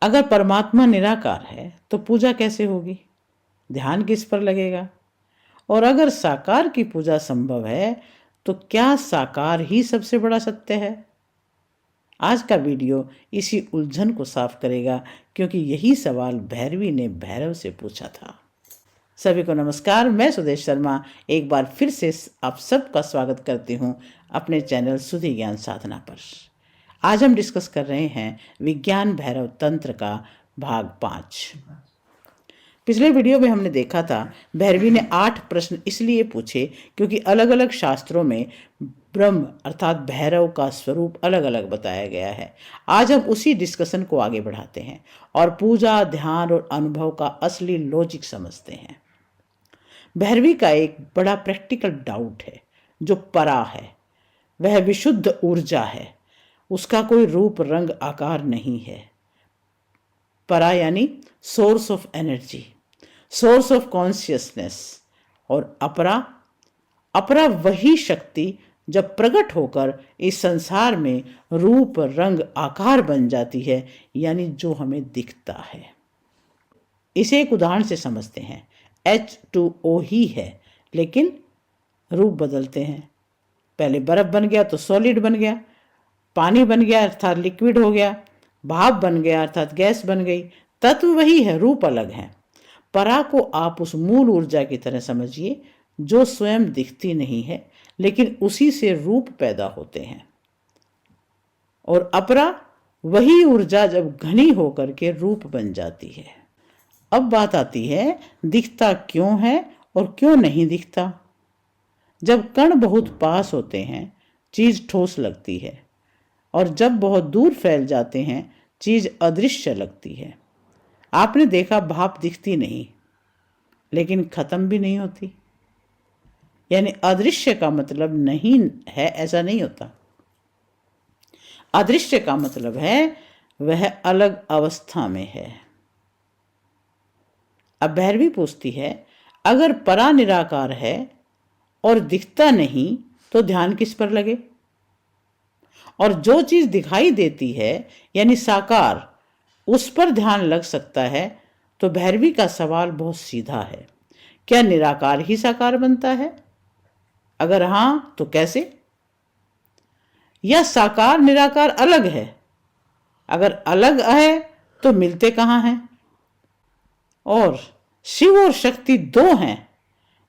अगर परमात्मा निराकार है तो पूजा कैसे होगी, ध्यान किस पर लगेगा? और अगर साकार की पूजा संभव है तो क्या साकार ही सबसे बड़ा सत्य है? आज का वीडियो इसी उलझन को साफ करेगा, क्योंकि यही सवाल भैरवी ने भैरव से पूछा था। सभी को नमस्कार, मैं सुदेश शर्मा एक बार फिर से आप सबका स्वागत करती हूँ अपने चैनल सुधि ज्ञान साधना पर। आज हम डिस्कस कर रहे हैं विज्ञान भैरव तंत्र का भाग 5। पिछले वीडियो में हमने देखा था भैरवी ने 8 प्रश्न इसलिए पूछे क्योंकि अलग अलग शास्त्रों में ब्रह्म अर्थात भैरव का स्वरूप अलग अलग बताया गया है। आज हम उसी डिस्कशन को आगे बढ़ाते हैं और पूजा, ध्यान और अनुभव का असली लॉजिक समझते हैं। भैरवी का एक बड़ा प्रैक्टिकल डाउट है। जो परा है वह विशुद्ध ऊर्जा है, उसका कोई रूप रंग आकार नहीं है। परा यानी source of energy, source of consciousness. और अपरा, अपरा वही शक्ति जब प्रकट होकर इस संसार में रूप रंग आकार बन जाती है, यानी जो हमें दिखता है। इसे एक उदाहरण से समझते हैं। H2O ही है, लेकिन रूप बदलते हैं। पहले बर्फ बन गया तो सॉलिड बन गया, पानी बन गया अर्थात लिक्विड हो गया, भाप बन गया अर्थात गैस बन गई। तत्व वही है, रूप अलग है। परा को आप उस मूल ऊर्जा की तरह समझिए जो स्वयं दिखती नहीं है, लेकिन उसी से रूप पैदा होते हैं। और अपरा वही ऊर्जा जब घनी होकर के रूप बन जाती है। अब बात आती है दिखता क्यों है और क्यों नहीं दिखता। जब कण बहुत पास होते हैं चीज ठोस लगती है, और जब बहुत दूर फैल जाते हैं चीज अदृश्य लगती है। आपने देखा भाप दिखती नहीं लेकिन खत्म भी नहीं होती, यानी अदृश्य का मतलब नहीं है ऐसा नहीं होता। अदृश्य का मतलब है वह अलग अवस्था में है। अब भैरवी पूछती है, अगर परा निराकार है और दिखता नहीं तो ध्यान किस पर लगे? और जो चीज दिखाई देती है यानी साकार, उस पर ध्यान लग सकता है। तो भैरवी का सवाल बहुत सीधा है, क्या निराकार ही साकार बनता है? अगर हां तो कैसे? या साकार निराकार अलग है? अगर अलग है तो मिलते कहां हैं? और शिव और शक्ति दो हैं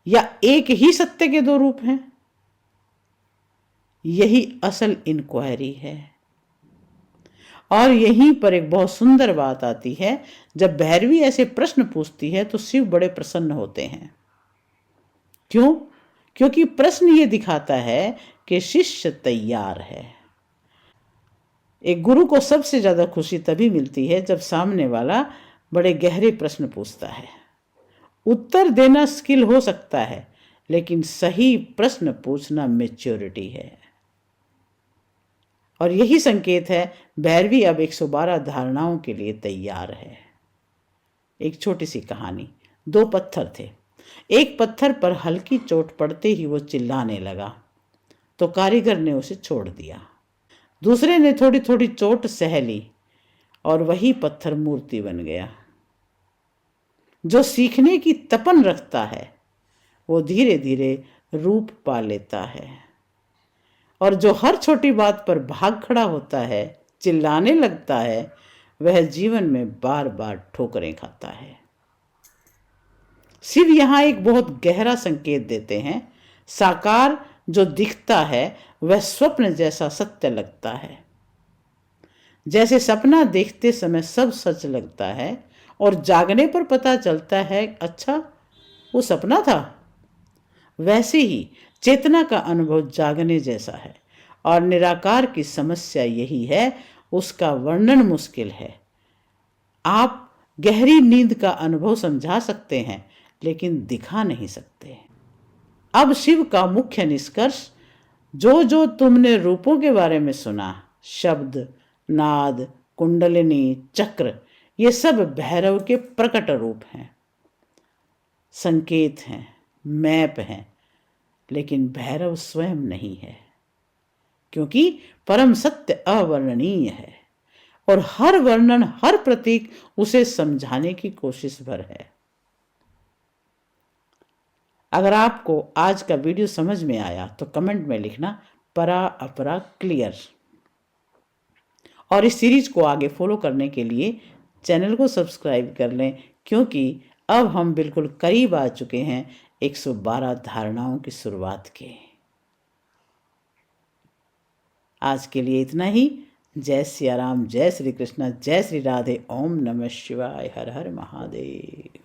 या एक ही सत्य के दो रूप हैं? यही असल इंक्वायरी है। और यहीं पर एक बहुत सुंदर बात आती है। जब भैरवी ऐसे प्रश्न पूछती है तो शिव बड़े प्रसन्न होते हैं। क्यों? क्योंकि प्रश्न ये दिखाता है कि शिष्य तैयार है। एक गुरु को सबसे ज्यादा खुशी तभी मिलती है जब सामने वाला बड़े गहरे प्रश्न पूछता है। उत्तर देना स्किल हो सकता है, लेकिन सही प्रश्न पूछना मैच्योरिटी है। और यही संकेत है भैरवी अब 112 धारणाओं के लिए तैयार है। एक छोटी सी कहानी। 2 पत्थर थे। एक पत्थर पर हल्की चोट पड़ते ही वो चिल्लाने लगा, तो कारीगर ने उसे छोड़ दिया। दूसरे ने थोड़ी थोड़ी चोट सह ली और वही पत्थर मूर्ति बन गया। जो सीखने की तपन रखता है वो धीरे धीरे रूप पा लेता है, और जो हर छोटी बात पर भाग खड़ा होता है, चिल्लाने लगता है, वह जीवन में बार बार ठोकरें खाता है। शिव यहां एक बहुत गहरा संकेत देते हैं। साकार जो दिखता है वह स्वप्न जैसा सत्य लगता है। जैसे सपना देखते समय सब सच लगता है और जागने पर पता चलता है अच्छा वो सपना था, वैसे ही चेतना का अनुभव जागने जैसा है। और निराकार की समस्या यही है, उसका वर्णन मुश्किल है। आप गहरी नींद का अनुभव समझा सकते हैं लेकिन दिखा नहीं सकते। अब शिव का मुख्य निष्कर्ष, जो जो तुमने रूपों के बारे में सुना, शब्द, नाद, कुंडलिनी, चक्र, ये सब भैरव के प्रकट रूप हैं, संकेत हैं, मैप हैं। लेकिन भैरव स्वयं नहीं है, क्योंकि परम सत्य अवर्णनीय है। और हर वर्णन, हर प्रतीक उसे समझाने की कोशिश भर है। अगर आपको आज का वीडियो समझ में आया तो कमेंट में लिखना परा अपरा क्लियर। और इस सीरीज को आगे फॉलो करने के लिए चैनल को सब्सक्राइब कर लें, क्योंकि अब हम बिल्कुल करीब आ चुके हैं 112 धारणाओं की शुरुआत के। आज के लिए इतना ही। जय सिया राम, जय श्री कृष्ण, जय श्री राधे, ओम नमः शिवाय, हर हर महादेव।